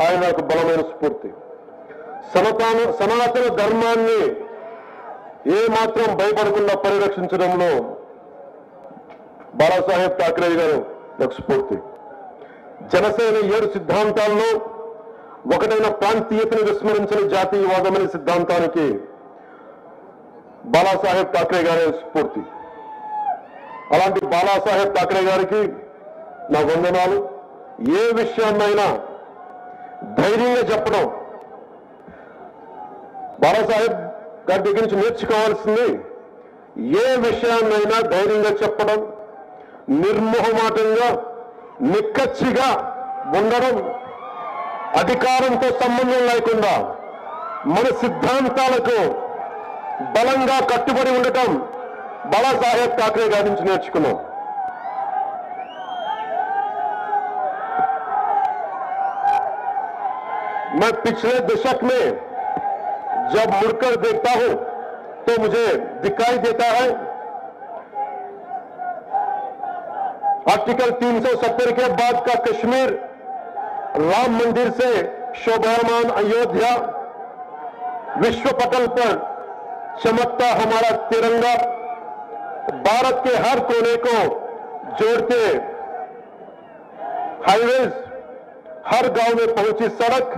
ఆయన నాకు బలమైన స్ఫూర్తి. సనాతన ధర్మాన్ని ఏ మాత్రం భయపడకుండా పరిరక్షించడంలో బాలాసాహెబ్ ఠాక్రే గారు నాకు స్ఫూర్తి. జనసేన 7 సిద్ధాంతాల్లో ఒకటైన ప్రాంతీయతను విస్మరించిన జాతీయవాదమైన సిద్ధాంతానికి బాలాసాహెబ్ ఠాక్రే గారి స్ఫూర్తి. అలాంటి బాలాసాహెబ్ ఠాక్రే గారికి నా వందనాలు. ఏ విషయాన్నైనా ధైర్యంగా చెప్పడం, బాలాసాహెబ్ గారి దగ్గర నుంచి నేర్చుకోవాల్సింది ఏ విషయాన్నైనా ధైర్యంగా చెప్పడం, నిర్మోహమాటంగా నిక్కచ్చిగా ఉండడం, అధికారంతో సంబంధం లేకుండా మన సిద్ధాంతాలకు బలంగా కట్టుబడి ఉండటం బాలాసాహెబ్ ఠాక్రే గారి నుంచి నేర్చుకున్నాం. मैं पिछले दशक में जब मुड़कर देखता हूं तो मुझे दिखाई देता है आर्टिकल 370 के बाद का कश्मीर, राम मंदिर से शोभायमान अयोध्या, विश्व पटल पर चमकता हमारा तिरंगा, भारत के हर कोने को जोड़ते हाईवेज, हर गांव में पहुंची सड़क,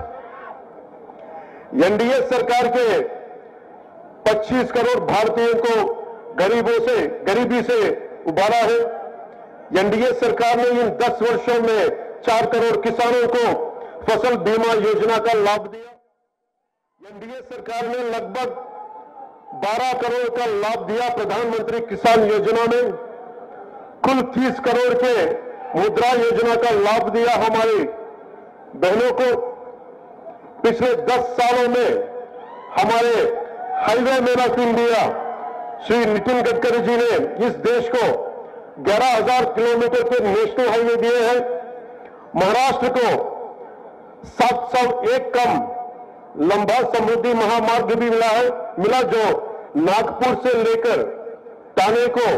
एनडीए सरकार के 25 करोड़ भारतीयों को गरीबी से उबारा है। एनडीए सरकार ने इन 10 वर्षों में 4 करोड़ किसानों को फसल बीमा योजना का लाभ दिया। एनडीए सरकार ने लगभग 12 करोड़ का लाभ दिया प्रधानमंत्री किसान योजना में। कुल 30 करोड़ के मुद्रा योजना का लाभ दिया हमारी बहनों को। पिछले 10 सालों में हमारे highway man of India Shri Nitin Gadkari ji ने इस देश को 11,000 किलोमीटर के नेशनल हाईवे दिए हैं। महाराष्ट्र को 701 कम लंबा समृद्धि महामार्ग भी मिला जो नागपुर से लेकर ठाणे को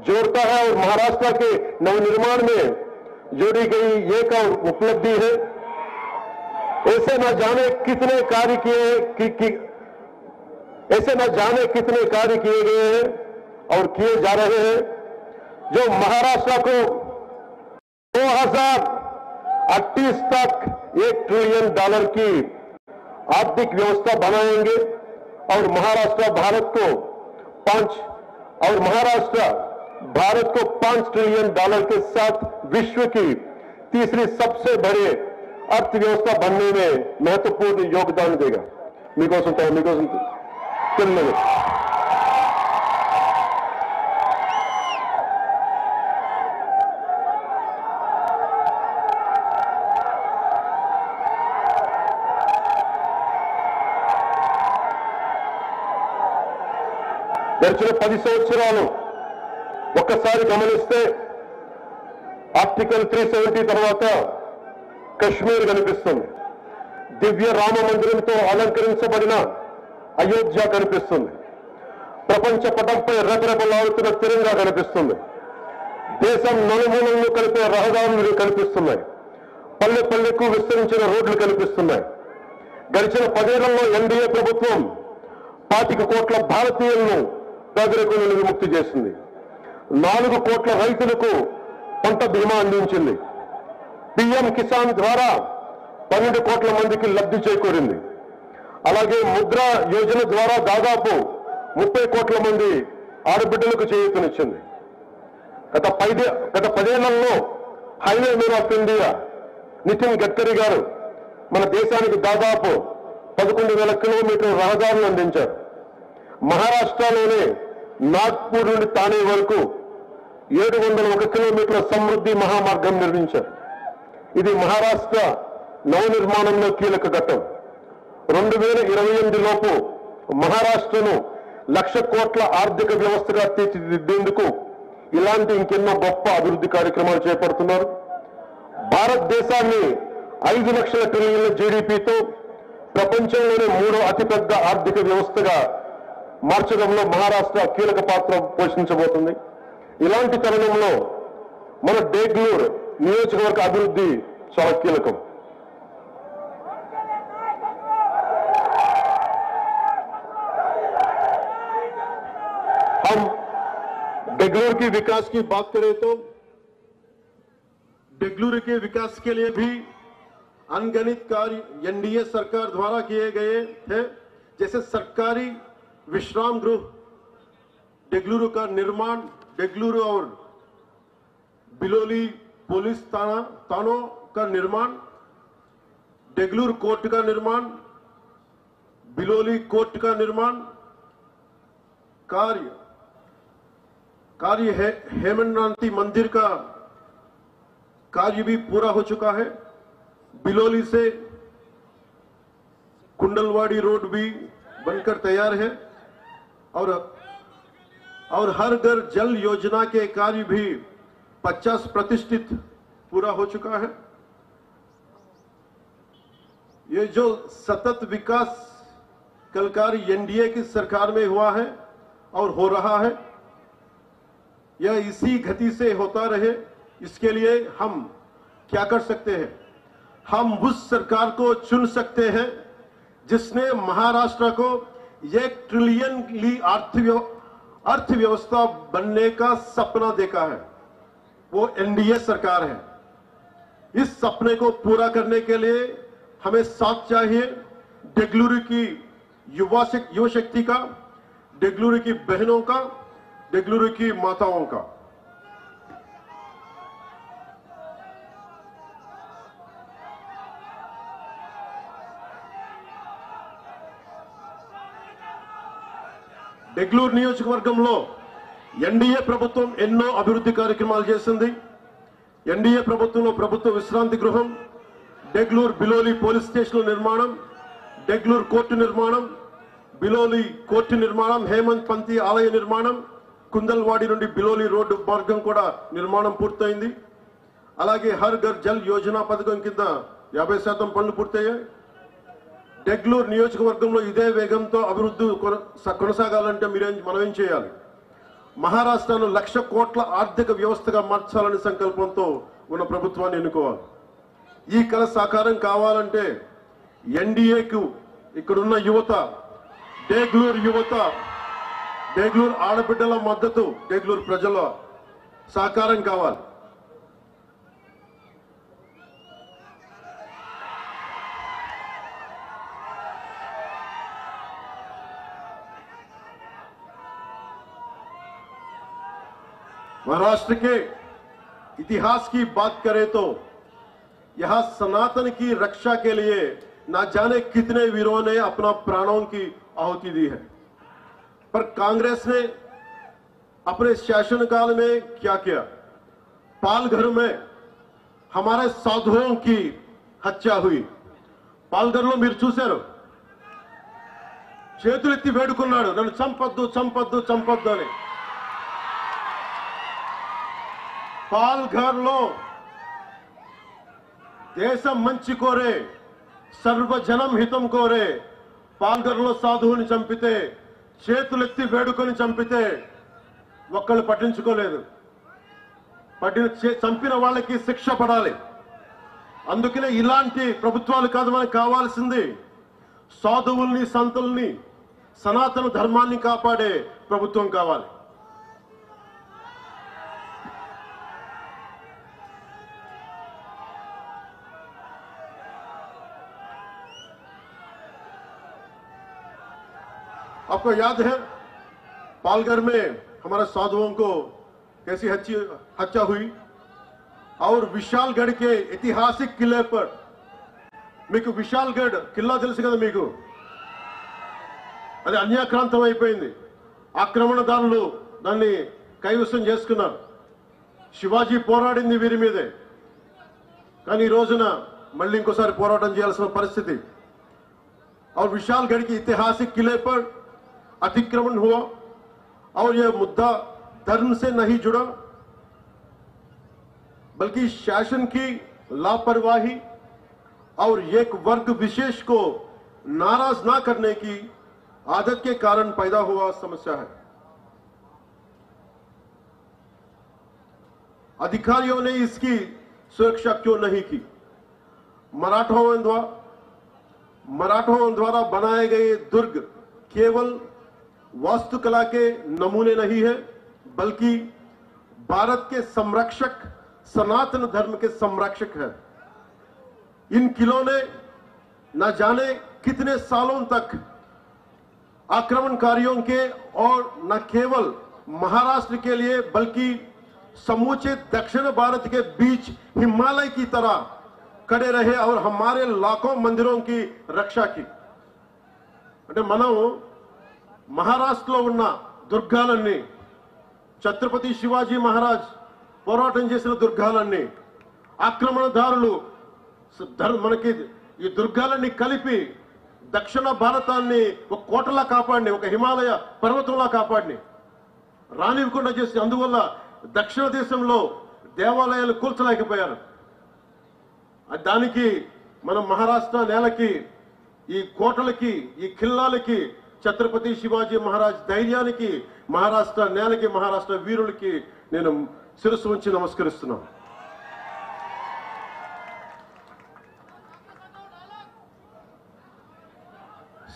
जोड़ता है और महाराष्ट्र के नवनिर्माण में जोड़ी गई एक और उपलब्धि है। ऐसे न जाने कितने कार्य किए गए हैं और किए जा रहे हैं जो महाराष्ट्र को 2038 तक $1 ट्रिलियन की आर्थिक व्यवस्था बनाएंगे और महाराष्ट्र भारत को 5 ट्रिलियन डॉलर के साथ विश्व की तीसरी सबसे बड़ी अर्थव्यवस्था बनने में महत्वपूर्ण योगदान देगा। మీకోసం తెలియదు. గడిచిన 10 సంవత్సరాలు ఒక్కసారి గమనిస్తే ఆర్టికల్ 370 తర్వాత కశ్మీర్ కనిపిస్తుంది, దివ్య రామ మందిరంతో అలంకరించబడిన అయోధ్య కనిపిస్తుంది, ప్రపంచ పటంపై రెపరెపలాడుతున్న తిరంగా కనిపిస్తుంది, దేశం నలుమూలలను కలిపే రహదారులు కనిపిస్తున్నాయి, పల్లె పల్లెకు విస్తరించిన రోడ్లు కనిపిస్తున్నాయి. గడిచిన 10 ఏళ్లలో ఎన్డీఏ ప్రభుత్వం 25 కోట్ల భారతీయులను పేదరికం నుండి విముక్తి చేసింది, 4 కోట్ల రైతులకు పంట బీమా అందించింది, పీఎం కిసాన్ ద్వారా 12 కోట్ల మందికి లబ్ధి చేకూరింది. అలాగే ముద్రా యోజన ద్వారా దాదాపు 30 కోట్ల మంది ఆడబిడ్డలకు చేయూతనిచ్చింది. గత 10 ఏళ్లలో highway man of India Nitin Gadkari గారు మన దేశానికి దాదాపు 11,000 కిలోమీటర్ల రహదారులు అందించారు. మహారాష్ట్రలోనే నాగ్పూర్ నుండి ఠాణే వరకు 701 కిలోమీటర్ల సమృద్ధి మహామార్గం నిర్మించారు. ఇది మహారాష్ట్ర నవనిర్మాణంలో కీలక ఘట్టం. 2028 లోపు మహారాష్ట్రను 1,00,000 కోట్ల ఆర్థిక వ్యవస్థగా తీర్చిదిద్దేందుకు ఇలాంటి ఇంకెన్నో గొప్ప అభివృద్ధి కార్యక్రమాలు చేపడుతున్నారు. భారతదేశాన్ని 5 లక్షల ట్రిలియన్ల జీడీపీతో ప్రపంచంలోనే 3వ అతిపెద్ద ఆర్థిక వ్యవస్థగా మార్చడంలో మహారాష్ట్ర కీలక పాత్ర పోషించబోతుంది. ఇలాంటి తరుణంలో మన డేగ్లూర్ నియోజకవర్గ అభివృద్ధి చాలా కీలకం. बेंगलुरु की विकास की बात करें तो बेंगलुरु के विकास के लिए भी अनगिनत कार्य एनडीए सरकार द्वारा किए गए थे, जैसे सरकारी विश्राम गृह बेंगलुरु का निर्माण, बेंगलुरु और बिलोली पुलिस थानों का निर्माण, बेंगलुरु कोर्ट का निर्माण, बिलोली कोर्ट का निर्माण कार्य है। हेमनाथी मंदिर का कार्य भी पूरा हो चुका है। बिलोली से कुंडलवाड़ी रोड भी बनकर तैयार है और हर घर जल योजना के कार्य भी 50% पूरा हो चुका है। ये जो सतत विकास कल कार्य एनडीए की सरकार में हुआ है और हो रहा है, यह इसी गति से होता रहे, इसके लिए हम क्या कर सकते हैं? हम उस सरकार को चुन सकते हैं जिसने महाराष्ट्र को 1 ट्रिलियन की अर्थव्यवस्था बनने का सपना देखा है। वो एनडीए सरकार है। इस सपने को पूरा करने के लिए हमें साथ चाहिए बेंगलुरु की युवा शक्ति का, बेंगलुरु की बहनों का, बेंगलुरु की माताओं का। బెంగళూరు నియోజకవర్గంలో ఎన్డీఏ ప్రభుత్వం ఎన్నో అభివృద్ధి కార్యక్రమాలు చేసింది. ఎన్డీఏ ప్రభుత్వంలో ప్రభుత్వ విశ్రాంతి గృహం, బెంగళూరు బిలోలి పోలీస్ స్టేషన్ నిర్మాణం, బెంగళూరు కోర్టు నిర్మాణం, బిలోలి కోర్టు నిర్మాణం, హేమంత్ పంతి ఆలయ నిర్మాణం, కుందల్వాడి నుండి బిలోలి రోడ్డు మార్గం కూడా నిర్మాణం పూర్తయింది. అలాగే హర్ ఘర్ జల్ యోజన పథకం కింద 50% పనులు పూర్తయ్యాయి. బెంగళూరు నియోజకవర్గంలో ఇదే వేగంతో అభివృద్ధి కొనసాగాలంటే మనం ఏం చేయాలి? మహారాష్ట్రను 1,00,000 కోట్ల ఆర్థిక వ్యవస్థగా మార్చాలని సంకల్పంతో ఉన్న ప్రభుత్వాన్ని ఎన్నుకోవాలి. ఈ కల సాకారం కావాలంటే ఎన్డీఏకు ఇక్కడున్న యువత, బెంగళూరు యువత, బెంగళూరు ఆడబిడ్డల మద్దతు, బెంగళూరు ప్రజల సహకారం కావాలి. महाराष्ट्र के इतिहास की बात करें तो यहां सनातन की रक्षा के लिए न जाने कितने वीरों ने अपना प्राणों की आहुति दी है, पर कांग्रेस ने अपने शासनकाल में क्या किया? पालघर में हमारे साधुओं की हत्या हुई. పాల్ఘర్లో మీరు చూశారు, చేతులెత్తి వేడుకున్నాడు, నన్ను చంపొద్దు చంపొద్దు చంపొద్దు అని. పాల్ఘర్లో దేశం మంచి కోరే, సర్వజనం హితం కోరే పాల్ఘర్లో సాధువుని చంపితే, చేతులెత్తి వేడుకొని చంపితే ఒక్కళ్ళు పట్టించుకోలేదు. చంపిన వాళ్ళకి శిక్ష పడాలి. అందుకనే ఇలాంటి ప్రభుత్వాలు కాదు మనకు కావాల్సింది, సాధువుల్ని, సంతుల్ని, సనాతన ధర్మాన్ని కాపాడే ప్రభుత్వం కావాలి. आपको याद है पालघर में हमारे साधुओं को कैसी हत्या हुई, और विशालगढ़ के ऐतिहासिक किले पर, మీకు విశాల్గఢ్ కిల్లా తెలుసు కదా మీకు, అది అన్యాక్రాంతం అయిపోయింది. ఆక్రమణదారులు దాన్ని కైవసం చేసుకున్నారు. శివాజీ పోరాడింది వీరి మీదే, కానీ ఈ రోజున మళ్ళీ ఇంకోసారి పోరాటం చేయాల్సిన పరిస్థితి. और विशालगढ़ के ऐतिहासिक किले पर अतिक्रमण हुआ, और यह मुद्दा धर्म से नहीं जुड़ा, बल्कि शासन की लापरवाही और एक वर्ग विशेष को नाराज ना करने की आदत के कारण पैदा हुआ समस्या है. अधिकारियों ने इसकी सुरक्षा क्यों नहीं की? मराठों द्वारा बनाए गए दुर्ग केवल वास्तुकला के नमूने नहीं है, बल्कि भारत के संरक्षक, सनातन धर्म के संरक्षक है। इन किलों ने न जाने कितने सालों तक आक्रमणकारियों के और न केवल महाराष्ट्र के लिए बल्कि समूचे दक्षिण भारत के बीच हिमालय की तरह खड़े रहे और हमारे लाखों मंदिरों की रक्षा की। అంటే మనం మహారాష్ట్రలో ఉన్న దుర్గాలన్నీ, ఛత్రపతి శివాజీ మహారాజ్ పోరాటం చేసిన దుర్గాలన్నీ, ఆక్రమణదారులు మనకి ఈ దుర్గాలన్నీ కలిపి దక్షిణ భారతాన్ని ఒక కోటలా కాపాడిని, ఒక హిమాలయ పర్వతంలా కాపాడిని, రానివ్వకుండా చేసి అందువల్ల దక్షిణ దేశంలో దేవాలయాలు కూల్చలేకపోయారు. దానికి మనం మహారాష్ట్ర నేలకి, ఈ కోటలకి, ఈ ఖిల్లాలకి, ఛత్రపతి శివాజీ మహారాజ్ ధైర్యానికి, మహారాష్ట్ర నేలకి, మహారాష్ట్ర వీరులకి నేను శిరస్సు ఉంచి నమస్కరిస్తున్నాను.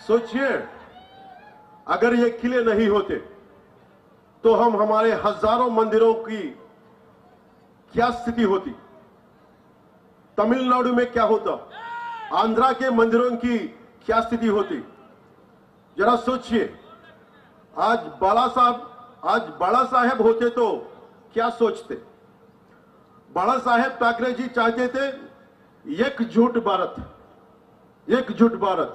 सोचिए, अगर ये किले नहीं होते तो हम हमारे हजारों मंदिरों की क्या स्थिति होती, तमिलनाडु में क्या होता, आंध्रा के मंदिरों की क्या स्थिति होती। जरा सोचिए, आज बाला साहेब होते तो क्या सोचते। बाला साहेब ठाकरे जी चाहते थे एकजुट भारत, एकजुट भारत,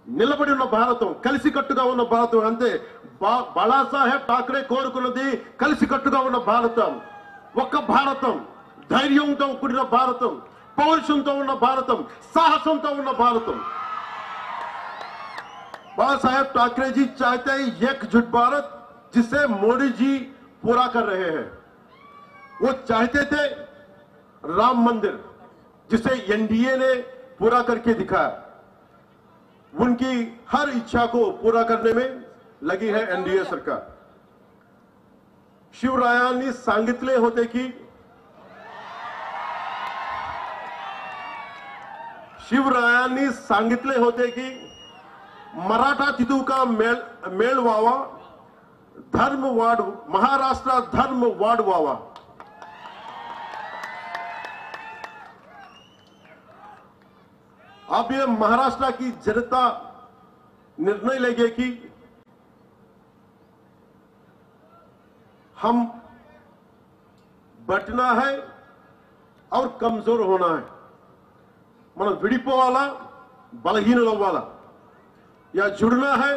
నిలబడి ఉన్న భారతం, కలిసికట్టుగా ఉన్న భారతం. అంతే, బాళాసాహెబ్ ఠాకరే కోరుకున్నది కలిసికట్టుగా ఉన్న భారతం, ఒక్క భారతం, ధైర్యంతో కూడిన భారతం, పౌరుషంతో ఉన్న భారతం, సాహసంతో ఉన్న భారతం. बाला साहेब ठाकरे जी चाहते हैं एकजुट भारत, जिसे मोदी जी पूरा कर रहे हैं. वो चाहते थे राम मंदिर, जिसे एनडीए ने पूरा करके दिखाया. उनकी हर इच्छा को पूरा करने में लगी है एनडीए सरकार. शिवरायांनी सांगितले होते की मराठा तिथू का मेळ व्हावा, धर्म वाढ, महाराष्ट्र धर्म वाढ व्हावा. अब ये महाराष्ट्र की जनता निर्णय लेगी कि हम बटना है और कमजोर होना है. మనం విడిపోవాలా, బలహీనులు అవ్వాలా, या जुड़ना है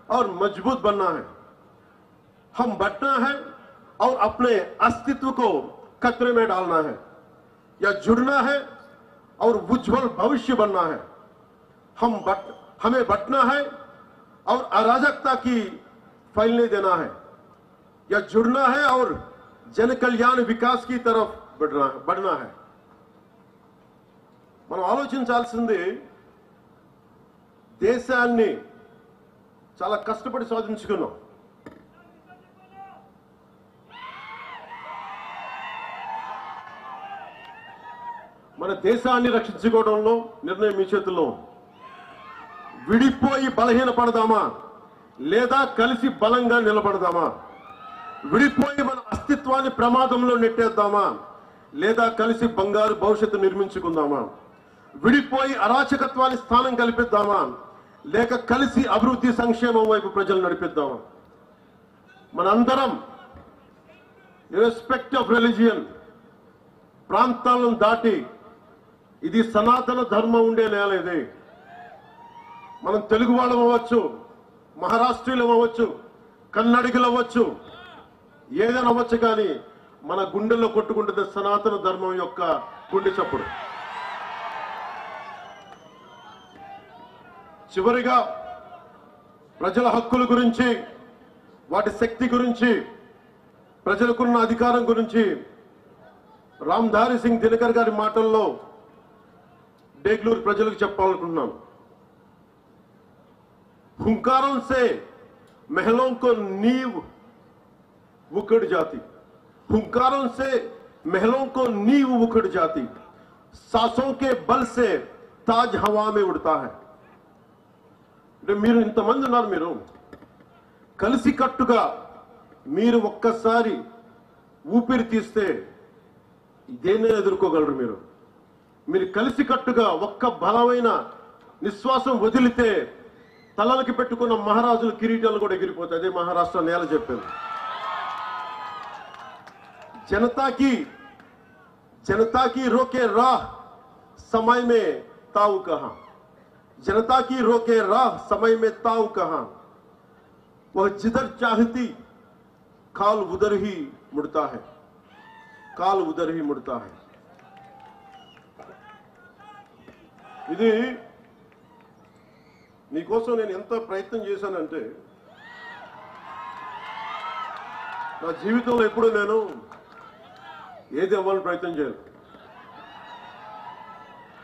और मजबूत बनना है. हम बटना है और अपने अस्तित्व को खतरे में डालना है, या जुड़ना है और उज्जवल भविष्य बनना है. हमें बटना है और अराजकता की फैलने देना है, या जुड़ना है और जन कल्याण विकास की तरफ बढ़ना है. మనం ఆలోచించాల్సింది, దేశాన్ని చాలా కష్టపడి సాధించుకున్నాం. మన దేశాన్ని రక్షించుకోవడంలో నిర్ణయం మీ చేతుల్లో. విడిపోయి బలహీనపడదామా లేదా కలిసి బలంగా నిలబడదామా? విడిపోయి మన అస్తిత్వాన్ని ప్రమాదంలో నెట్టేద్దామా లేదా కలిసి బంగారు భవిష్యత్తు నిర్మించుకుందామా? విడిపోయి అరాచకత్వానికి స్థానం కల్పిద్దామా లేక కలిసి అభివృద్ధి సంక్షేమం వైపు ప్రజలు నడిపిద్దామా? మనందరం ఇర్రెస్పెక్ట్ ఆఫ్ రిలీజియన్, ప్రాంతాలను దాటి, ఇది సనాతన ధర్మం ఉండే నేల ఇది. మనం తెలుగు వాళ్ళం అవ్వచ్చు, మహారాష్ట్రీయులం అవ్వచ్చు, కన్నడిగులు అవ్వచ్చు, ఏదైనా అవ్వచ్చు, కానీ మన గుండెల్లో కొట్టుకుంటుంది సనాతన ధర్మం యొక్క గుండె చప్పుడు. చివరిగా ప్రజల హక్కుల గురించి, వాటి శక్తి గురించి, ప్రజలకున్న అధికారం గురించి రామ్ధారి సింగ్ దినకర్ గారి మాటల్లో డేగ్లూరు ప్రజలకు చెప్పాలనుకుంటున్నాం. हुंकारों से महलों को नींव उखड़ जाती, हुंकारों से महलों को नींव उखड़ जाती, सांसों के बल से ताज हवा में उड़ता है. మీరు ఇంతమంది ఉన్నారు, మీరు కలిసి కట్టుగా మీరు ఒక్కసారి ఊపిరి తీస్తే దేన్ని ఎదుర్కోగలరు? మీరు కలిసికట్టుగా ఒక్క బలమైన నిశ్వాసం వదిలితే తలలకి పెట్టుకున్న మహారాజుల కిరీటాలు కూడా ఎగిరిపోతాయి. అదే మహారాష్ట్ర నేల చెప్పింది. जनता की रोके राह समय में ताऊ कहां, जनता की रोके राह समय में ताऊ कहां, वह जिधर चाहती काल उधर ही मुड़ता है, काल उधर ही मुड़ता है. ఇది నీకోసం నేను ఎంత ప్రయత్నం చేశానంటే నా జీవితంలో ఎప్పుడు నేను ఏది అవ్వాలని ప్రయత్నం చేయను.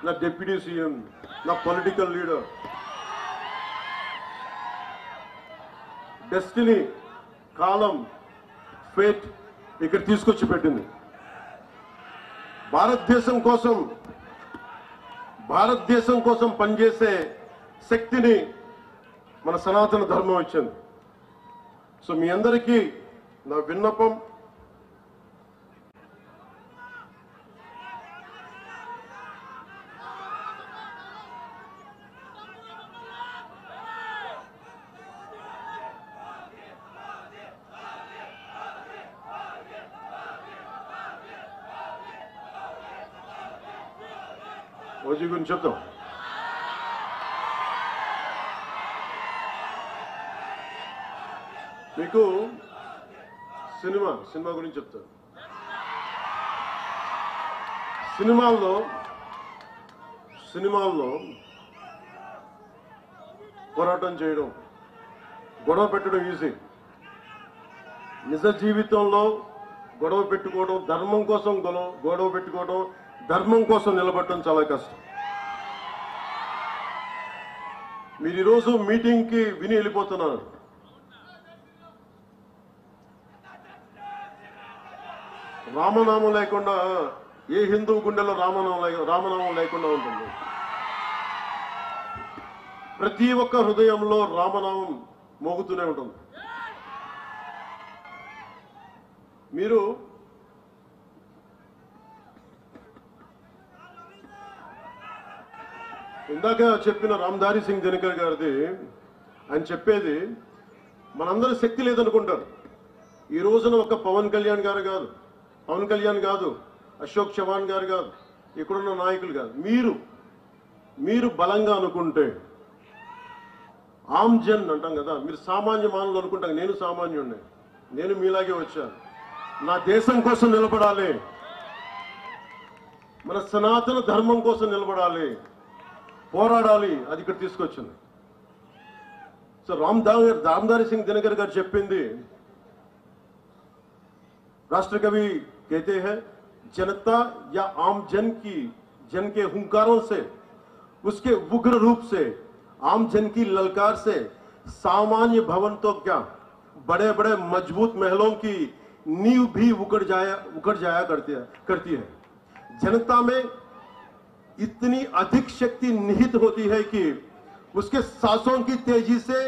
నా డిప్యూటీ సీఎం, నా పొలిటికల్ లీడర్, డెస్టినీ, కాలం, ఫేట్ ఇక్కడ తీసుకొచ్చి పెట్టింది. భారతదేశం కోసం పనిచేసే శక్తిని మన సనాతన ధర్మం ఇచ్చింది. సో మీ అందరికీ నా విన్నపం, ఓజీ గురించి చెప్తాం. మీకు సినిమా గురించి చెప్తాను. సినిమాల్లో పోరాటం చేయడం, గొడవ పెట్టడం ఈజీ. నిజ జీవితంలో గొడవ పెట్టుకోవడం, ధర్మం కోసం గొడవ పెట్టుకోవడం, ధర్మం కోసం నిలబడటం చాలా కష్టం. మీరు ఈరోజు మీటింగ్కి విని వెళ్ళిపోతున్నారు. రామనామం లేకుండా ఏ హిందూ గుండెలో రామనామం లేకుండా ఉంటుంది. ప్రతి ఒక్క హృదయంలో రామనామం మోగుతూనే ఉంటుంది. మీరు ఇందాక చెప్పిన రామ్ధారీ సింగ్ దినకర్ గారిది ఆయన చెప్పేది మనందరి శక్తి లేదనుకుంటారు. ఈ రోజున ఒక పవన్ కళ్యాణ్ కాదు, అశోక్ చవాన్ గారు కాదు, ఇక్కడున్న నాయకులు కాదు, మీరు బలంగా అనుకుంటే, ఆమ్ జన్ అంటాం కదా, మీరు సామాన్య మానవులు అనుకుంటాం. నేను సామాన్యుడిని, నేను మీలాగే వచ్చాను. నా దేశం కోసం నిలబడాలి, మన సనాతన ధర్మం కోసం నిలబడాలి, పోరాడాలి. అది ఇక్కడ తీసుకొచ్చింది. సో రామ్ధారీ సింగ్ దినకర్ గారు చెప్పింది, राष्ट्र कवि कहते हैं, जनता या आम जन के हुंकारों से, उसके उग्र रूप से, आम जन की ललकार से सामान्य भवन तो क्या, बड़े बड़े मजबूत महलों की नींव भी उखड़ जाया करती है. जनता में इतनी अधिक शक्ति निहित होती है कि उसके सांसों की तेजी से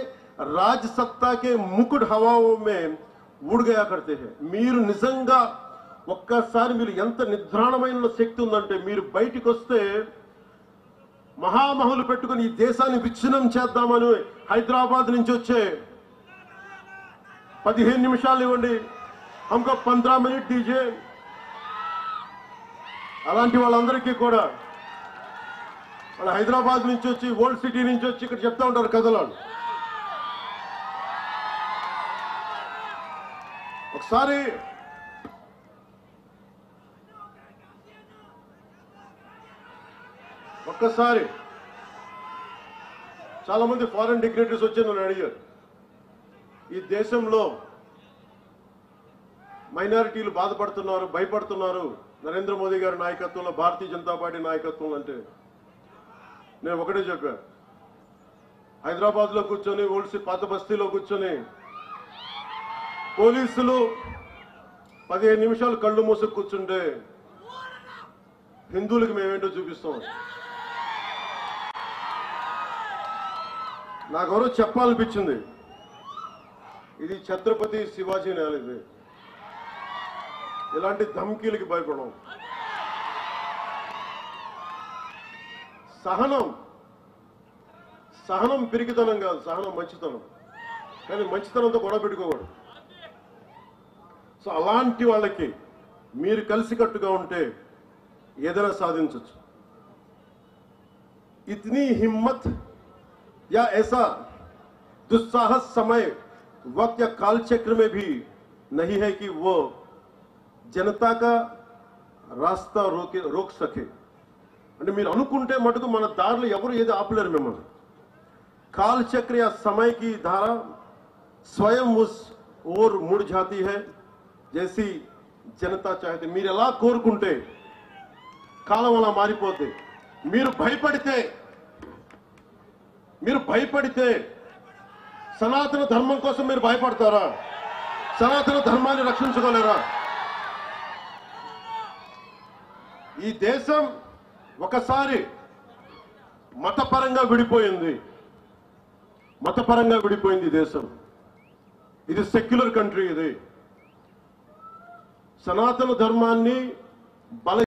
राज सत्ता के मुकुट हवाओं में ఊడ్ గయా కర్తే హై. మీరు నిజంగా ఒక్కసారి మీరు ఎంత నిద్రాణమైన శక్తి ఉందంటే, మీరు బయటికి వస్తే మహామహులు పెట్టుకుని ఈ దేశాన్ని విచ్ఛిన్నం చేద్దామని హైదరాబాద్ నుంచి వచ్చే 15 నిమిషాలు ఇవ్వండి, హమ్కో 15 మినిట్ దీజే, అలాంటి వాళ్ళందరికీ కూడా వాళ్ళు హైదరాబాద్ నుంచి వచ్చి, ఓల్డ్ సిటీ నుంచి వచ్చి ఇక్కడ చెప్తా ఉంటారు కథలు. ఒక్కసారి చాలా మంది ఫారెన్ డిగ్నేటరీస్ వచ్చి నన్ను అడిగారు, ఈ దేశంలో మైనారిటీలు బాధపడుతున్నారు, భయపడుతున్నారు నరేంద్ర మోదీ గారి నాయకత్వంలో, భారతీయ జనతా పార్టీ నాయకత్వంలో అంటే నేను ఒకటే చెప్పాను. హైదరాబాద్ లో కూర్చొని, పాత బస్తీలో కూర్చొని పోలీసులు 15 నిమిషాలు కళ్ళు మూసి కూర్చుంటే హిందువులకు మేమేంటో చూపిస్తాం. నాకెవరో చెప్పాలనిపించింది, ఇది ఛత్రపతి శివాజీ నేల, ఇది ఇలాంటి ధమ్కీలకి భయపడం. సహనం పిరికితనం కాదు, సహనం మంచితనం. కానీ మంచితనంతో గొడవ పెట్టుకోకూడదు. సో అలాంటి వాళ్ళకి మీరు కలిసికట్టుగా ఉంటే ఏదైనా సాధించవచ్చు. इतनी हिम्मत या ऐसा दुस्साहस समय वक्त या काल चक्र में भी नहीं है कि वो जनता का रास्ता रोक सके. అంటే మీరు అనుకుంటే మటుకు మన దారిలో ఎవరు ఏది ఆపలేరు మిమ్మల్ని. काल चक्र या समय की धारा स्वयं उस ओर मुड़ जाती है जैसी जनता चाहती. మీరు ఎలా కోరుకుంటే కాలం అలా మారిపోతే. మీరు భయపడితే సనాతన ధర్మం కోసం మీరు భయపడతారా? సనాతన ధర్మాన్ని రక్షించుకోలేరా? ఈ దేశం ఒకసారి మతపరంగా విడిపోయింది. ఈ దేశం. ఇది సెక్యులర్ కంట్రీ. ఇది సనాతన ధర్మాన్ని బల